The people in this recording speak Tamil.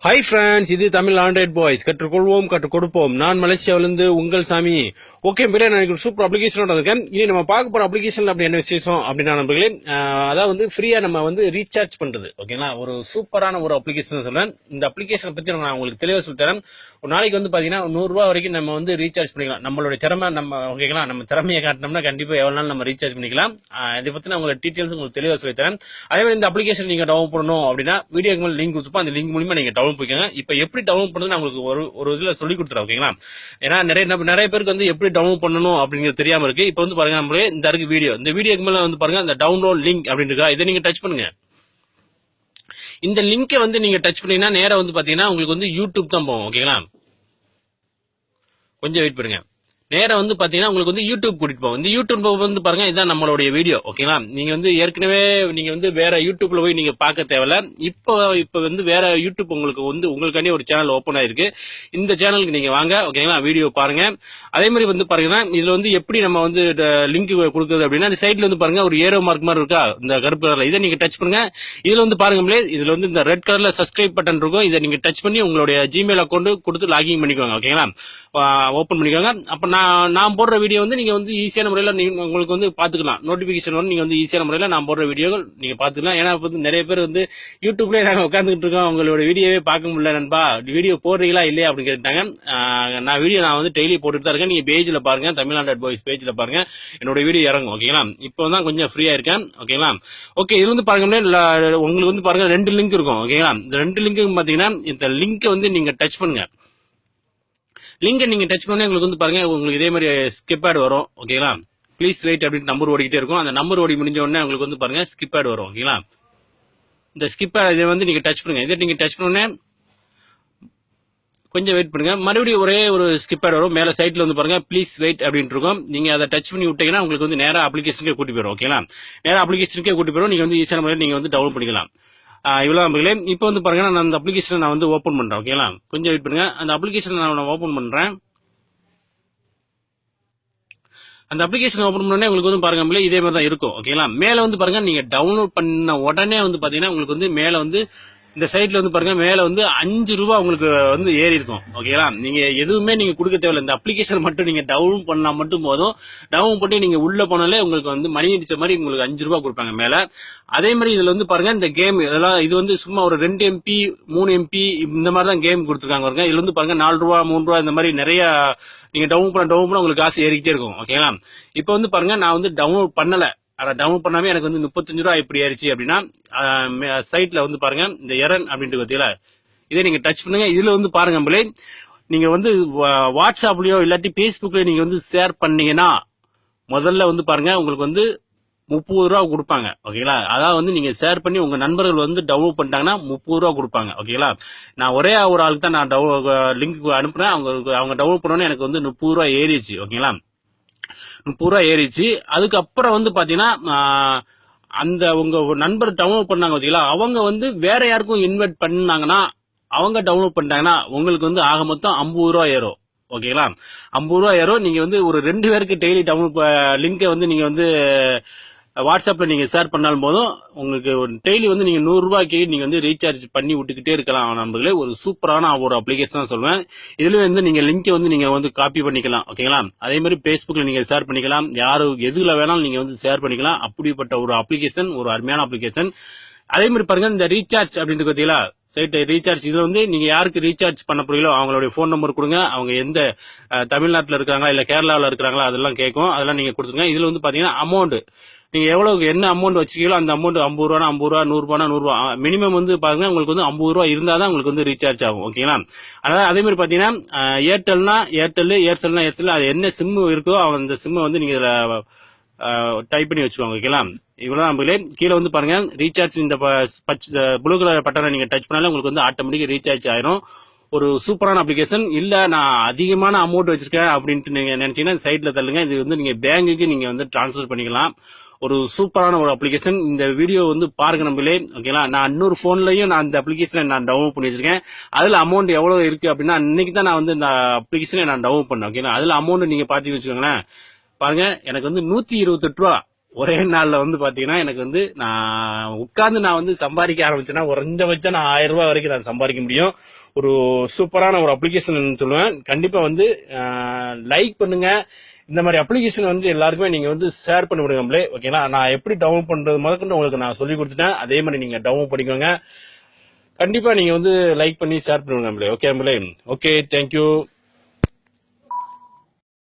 ஹாய் ஃப்ரெண்ட்ஸ், இது தமிழ் ஆண்ட்ராய்ட் பாய்ஸ். கற்றுக்கொள்வோம், கற்றுக் கொடுப்போம். நான் மலேசியாவிலிருந்து உங்கள் சாமி. ஓகே பிள்ளை, நான் ஒரு சூப்பர் அப்ளிகேஷனோட இருக்கேன். இனி நம்ம பார்க்க போற அப்ளிகேஷன்ல அப்படி என்ன விசேஷம் அப்படின்னா நண்பர்களே, அதாவது வந்து ஃப்ரீயா நம்ம வந்து ரீசார்ஜ் பண்றது. ஓகேங்களா, ஒரு சூப்பரான ஒரு அப்ளிகேஷன் சொல்றேன். இந்த அப்ளிகேஷனை பத்தி நான் உங்களுக்கு தெளிவாக சொல்லித்தரேன். ஒரு நாளைக்கு வந்து பாத்தீங்கன்னா 100 ரூபாய் வரைக்கும் நம்ம வந்து ரீசார்ஜ் பண்ணிக்கலாம். நம்மளுடைய திறமை நம்ம ஓகேங்களா, நம்ம திறமையை காட்டினோம்னா கண்டிப்பா எவ்வளவு நாள் நம்ம ரீசார்ஜ் பண்ணிக்கலாம். இதை பத்தி நான் உங்களுக்கு டீடைல்ஸ் உங்களுக்கு தெளிவாக சொல்லித்தரேன். அதே மாதிரி இந்த அப்ளிகேஷன் நீங்க டவுன்லோட் பண்ணணும் அப்படின்னா வீடியோக்கு மேல லிங்க் கொடுத்துப்போம். அந்த லிங்க் மூலமா நீங்க டவுன்லோட் பண்ணிக்கோங்க. இப்ப எப்படி டவுன்லோட் பண்ணது நான் உங்களுக்கு ஒரு இதுல சொல்லி கொடுத்துறேன். ஓகேங்களா, ஏன்னா நிறைய பேருக்கு வந்து எப்படி டவுன்லோட் பண்ணணும் அப்படிங்கிறது தெரியாம இருக்கு. இப்ப வந்து பாருங்க, நம்மளே இந்த இருக்கு வீடியோ. இந்த வீடியோக்கு மேல வந்து பாருங்க, அந்த டவுன்லோட் லிங்க் அப்படின்னு இருக்கா, இதை நீங்க டச் பண்ணுங்க. இந்த லிங்கை வந்து நீங்க டச் பண்ணீங்கன்னா நேரம் வந்து பாத்தீங்கன்னா உங்களுக்கு வந்து யூடியூப் தான் போகும். ஓகேங்களா, கொஞ்சம் வெயிட் பண்ணுங்க. நேரம் வந்து பாத்தீங்கன்னா உங்களுக்கு வந்து யூடியூப் கூட்டிட்டு போகும். இந்த யூடியூப் வந்து பாருங்க, இதுதான் நம்மளுடைய வீடியோ. ஓகேங்களா, நீங்க வந்து ஏற்கனவே நீங்க வந்து வேற யூடியூப்ல போய் நீங்க பார்க்க தேவையில்ல. இப்ப வந்து வேற யூடியூப் உங்களுக்கு வந்து உங்களுக்காண்டி ஒரு சேனல் ஓபன் ஆயிருக்கு. இந்த சேனலுக்கு நீங்க வாங்க. ஓகேங்களா, வீடியோ பாருங்க. அதே மாதிரி வந்து பாருங்கன்னா, இதுல வந்து எப்படி நம்ம வந்து லிங்க் கொடுக்குறது அப்படின்னா, இந்த சைட்ல வந்து பாருங்க ஒரு ஏரோ மார்க் மாதிரி இருக்கா, இந்த கருப்பு கலர்ல, இதை நீங்க டச் பண்ணுங்க. இதுல வந்து பாருங்களே, இதுல வந்து இந்த ரெட் கலர்ல சப்ஸ்கிரைப் பட்டன் இருக்கும். இதை நீங்க டச் பண்ணி உங்களுடைய ஜிமெயில் அக்கௌண்ட் கொடுத்து லாகின் பண்ணிக்கோங்க. ஓகேங்களா, ஓபன் பண்ணிக்கோங்க. அப்ப நான் போடுற வீடியோ வந்து நீங்க வந்து ஈஸியான முறையில உங்களுக்கு வந்து பாத்துக்கலாம். நோட்டிபிகேஷன் வந்து நீங்க வந்து ஈஸியான முறையில நான் போடுற வீடியோகள் நீங்க பாத்துக்கலாம். ஏன்னா வந்து நிறைய பேர் வந்து யூடியூப்லயே நாங்க உட்காந்துட்டு இருக்கோம், உங்களோட வீடியோவே பார்க்க முடியல நண்பா, வீடியோ போடுறீங்களா இல்லையா அப்படின்னு கேட்டாங்க. நான் வந்து டெய்லி போட்டுட்டு தான் இருக்கேன். நீங்க பேஜ்ல பாருங்க, தமிழ் ஆண்ட்ராய்ட் பாய்ஸ் பேஜ்ல பாருங்க, என்னோட வீடியோ இறங்கும். ஓகேங்களா, இப்போ தான் கொஞ்சம் ஃப்ரீயா இருக்கேன். ஓகேங்களா, ஓகே, இது வந்து பாருங்க, உங்களுக்கு வந்து பாருங்க 2 லிங்க் இருக்கும். ஓகேங்களா, இந்த 2 லிங்க் பாத்தீங்கன்னா இந்த லிங்க் வந்து நீங்க டச் பண்ணுங்க. லிங்கை நீங்க டச் பண்ணி உங்களுக்கு வந்து பாருங்க, உங்களுக்கு இதே மாதிரி ஸ்கிப் ஆட் வரும். ஓகேங்களா, ப்ளீஸ் வெயிட் அப்படின்னு நம்பர் ஓடிக்கிட்டே இருக்கும். அந்த நம்பர் ஓடி முடிஞ்ச உடனே உங்களுக்கு வந்து பாருங்க ஸ்கிப் ஆட் வரும். ஓகேங்களா, இந்த ஸ்கிப் ஆட் இதை வந்து நீங்க டச் பண்ணுங்க. இதை நீங்க டச் பண்ண கொஞ்சம் வெயிட் பண்ணுங்க, மறுபடியும் ஒரே ஒரு ஸ்கிப் ஆட் வரும். மேல சைட்ல வந்து பாருங்க ப்ளீஸ் வெயிட் அப்படின்னு இருக்கும். நீங்க அதை டச் பண்ணி விட்டீங்கன்னா உங்களுக்கு வந்து நேரா அப்ளிகேஷனுக்கே கூட்டி போயிடும். ஓகேங்களா, நேரா அப்ளிகேஷனுக்கே கூட்டி போயிடும். நீங்க வந்து ஈஸியான முறையில் நீங்க வந்து டவுன்லோட் பண்ணிக்கலாம். இவ்வளவு இப்போ வந்து பாருங்க, நான் அந்த அப்ளிகேஷன் நான் வந்து ஓபன் பண்றேன். ஓகேங்களா, கொஞ்சம் வெயிட் பண்ணுங்க. அந்த அப்ளிகேஷன் நான் ஓபன் பண்றேன். அந்த அப்ளிகேஷன் ஓபன் பண்ணனே உங்களுக்கு வந்து பாருங்க இதே மாதிரி தான் இருக்கும். ஓகேங்களா, மேல வந்து பாருங்க, நீங்க டவுன்லோட் பண்ண உடனே வந்து பாத்தீங்கன்னா உங்களுக்கு வந்து மேல வந்து இந்த சைட்ல வந்து பாருங்க, மேல வந்து 5 ரூபாய் உங்களுக்கு வந்து ஏறி இருக்கும். ஓகேங்களா, நீங்க எதுவுமே நீங்க கொடுக்க தேவையில்லை. இந்த அப்ளிகேஷன் மட்டும் நீங்க டவுன்லோட் பண்ணா மட்டும் போதும். டவுன்லோட் பண்ணி நீங்க உள்ள போனாலே உங்களுக்கு வந்து மணி அடிச்ச மாதிரி உங்களுக்கு 5 ரூபாய் கொடுப்பாங்க மேல. அதே மாதிரி இதுல வந்து பாருங்க, இந்த கேம் இதெல்லாம் இது வந்து சும்மா ஒரு 2 MP 3 MP இந்த மாதிரி தான் கேம் கொடுத்துருக்காங்க பாருங்க. இதுல வந்து பாருங்க 4 ரூபாய் 3 ரூபாய் இந்த மாதிரி நிறைய நீங்க டவுன்லோட் பண்ண உங்களுக்கு காசு ஏறிக்கிட்டே இருக்கும். ஓகேங்களா, இப்போ வந்து பாருங்க, நான் வந்து டவுன்லோட் பண்ணல. ஆனா டவுன்லோட் பண்ணாமே எனக்கு வந்து 35 ரூபாய் இப்படி ஆயிருச்சு அப்படின்னா, சைட்ல வந்து பாருங்க இந்த எரன் அப்படின்ட்டு பார்த்தீங்களா, இதை நீங்க டச் பண்ணுங்க. இதுல வந்து பாருங்க நம்மளே, நீங்க வந்து வாட்ஸ்அப்லயோ இல்லாட்டி பேஸ்புக்லயோ நீங்க வந்து ஷேர் பண்ணீங்கன்னா முதல்ல வந்து பாருங்க உங்களுக்கு வந்து 30 ரூபா கொடுப்பாங்க. ஓகேங்களா, அதாவது வந்து நீங்க ஷேர் பண்ணி உங்க நண்பர்கள் வந்து டவுன்லோட் பண்ணிட்டாங்கன்னா 30 ரூபா கொடுப்பாங்க. ஓகேங்களா, நான் ஒரே ஒரு ஆளுக்கு தான் நான் லிங்க் அனுப்புறேன். அவங்க டவுன்லோட் பண்ணோன்னே எனக்கு வந்து 30 ரூபா ஏறிச்சு. ஓகேங்களா, 30 ரூபா ஏறிச்சு. அதுக்கப்புறம் வந்து பாத்தீங்கன்னா அந்த உங்க நண்பர் டவுன்லோட் பண்ணாங்க பாத்தீங்களா, அவங்க வந்து வேற யாருக்கும் இன்வைட் பண்ணாங்கன்னா, அவங்க டவுன்லோட் பண்ணிட்டாங்கன்னா உங்களுக்கு வந்து ஆக மொத்தம் 50 ரூபா ஏறும். ஓகேங்களா, 50 ரூபா ஏறும். நீங்க வந்து ஒரு 2 பேருக்கு டெய்லி டவுன்லோட் லிங்கை வந்து நீங்க வந்து வாட்ஸ்அப்ல நீங்க ஷேர் பண்ணாலும் போதும், உங்களுக்கு டெய்லி வந்து நீங்க 100 ரூபாய்க்கு நீங்க வந்து ரீசார்ஜ் பண்ணி விட்டுக்கிட்டே இருக்கலாம் நண்பர்களே. ஒரு சூப்பரான ஒரு அப்ளிகேஷன் தான் சொல்லுவேன். இதுல வந்து நீங்க லிங்க் வந்து நீங்க வந்து காப்பி பண்ணிக்கலாம். ஓகேங்களா, அதே மாதிரி பேஸ்புக்ல நீங்க ஷேர் பண்ணிக்கலாம். யாரு எதுல வேணாலும் நீங்க வந்து ஷேர் பண்ணிக்கலாம். அப்படிப்பட்ட ஒரு அப்ளிகேஷன், ஒரு அருமையான அப்ளிகேஷன். அதே மாதிரி பாருங்க, இந்த ரீசார்ஜ் அப்படின்னு பாத்தீங்களா, சைட் ரீசார்ஜ். இதுல வந்து நீங்க யாருக்கு ரீசார்ஜ் பண்ண போறீங்களோ அவங்களுடைய போன் நம்பர் கொடுங்க. அவங்க எந்த தமிழ்நாட்டில் இருக்காங்களா இல்ல கேரளாவில் இருக்கிறாங்களா அதெல்லாம் கேட்கும். அதெல்லாம் நீங்க கொடுத்துருங்க. இதுல வந்து பாத்தீங்கன்னா அமௌண்ட் நீங்க எவ்வளவு என்ன அமௌண்ட் வச்சுக்கீங்களோ அந்த அமௌண்ட் 50 ரூபா 50 ரூபா 100 ரூபா 100 ரூபா மினிமம் வந்து பாருங்க, உங்களுக்கு வந்து 50 ரூபா இருந்தாதான் உங்களுக்கு வந்து ரீசார்ஜ் ஆகும். ஓகேங்களா, அதாவது அதே மாதிரி பாத்தீங்கன்னா ஏர்டெல்னா ஏர்செல்னா ஏர்செல், அது என்ன சிம் இருக்கோ அந்த சிம் வந்து நீங்க டைப் பண்ணி வச்சுக்கோங்க. ஓகேங்களா, இவ்வளவு நம்மளே கீழே வந்து பாருங்க ரீசார்ஜ், இந்த ப்ளூ கலர் பட்டனை நீங்க டச் பண்ணாலும் உங்களுக்கு வந்து ஆட்டோமேட்டிக் ரீசார்ஜ் ஆயிரும். ஒரு சூப்பரான அப்ளிகேஷன். இல்ல நான் அதிகமான அமௌண்ட் வச்சிருக்கேன் அப்படின்ட்டு நீங்க நினைச்சீங்கன்னா சைட்ல தள்ளுங்க. இது வந்து நீங்க பேங்குக்கு நீங்க வந்து டிரான்ஸ்பர் பண்ணிக்கலாம். ஒரு சூப்பரான ஒரு அப்ளிகேஷன். இந்த வீடியோ வந்து பாருங்க நம்மளே. ஓகேங்களா, நான் இன்னொரு போன்லயும் நான் இந்த அப்ளிகேஷனை நான் டவுன்லோட் பண்ணி வச்சிருக்கேன். அதுல அமௌண்ட் எவ்வளவு இருக்கு அப்படின்னா, இன்னைக்கு தான் நான் வந்து இந்த அப்ளிகேஷனை நான் டவுன்லோட் பண்ணேன். ஓகேங்களா, அதுல அமௌண்ட் நீங்க பாத்து வச்சுக்கோங்களேன். பாருங்க, எனக்கு வந்து 128 ரூபா ஒரே நாள்ல வந்து பாத்தீங்கன்னா எனக்கு வந்து நான் உட்கார்ந்து நான் வந்து சம்பாதிக்க ஆரம்பிச்சேன்னா குறைஞ்சபட்சம் நான் 1000 ரூபாய் வரைக்கும் நான் சம்பாதிக்க முடியும். ஒரு சூப்பரான ஒரு அப்ளிகேஷன் சொல்லுவேன். கண்டிப்பா வந்து லைக் பண்ணுங்க. இந்த மாதிரி அப்ளிகேஷன் வந்து எல்லாருக்குமே நீங்க வந்து ஷேர் பண்ணி விடுங்க நம்மளே. ஓகேங்களா? நான் எப்படி டவுன்லோட் பண்றது முதற்கொண்டு உங்களுக்கு நான் சொல்லி கொடுத்துட்டேன். அதே மாதிரி நீங்க டவுன்லோட் பண்ணிக்கோங்க. கண்டிப்பா நீங்க வந்து லைக் பண்ணி ஷேர் பண்ணுங்க நம்மளே. ஓகே நம்மளே. Okay, thank you.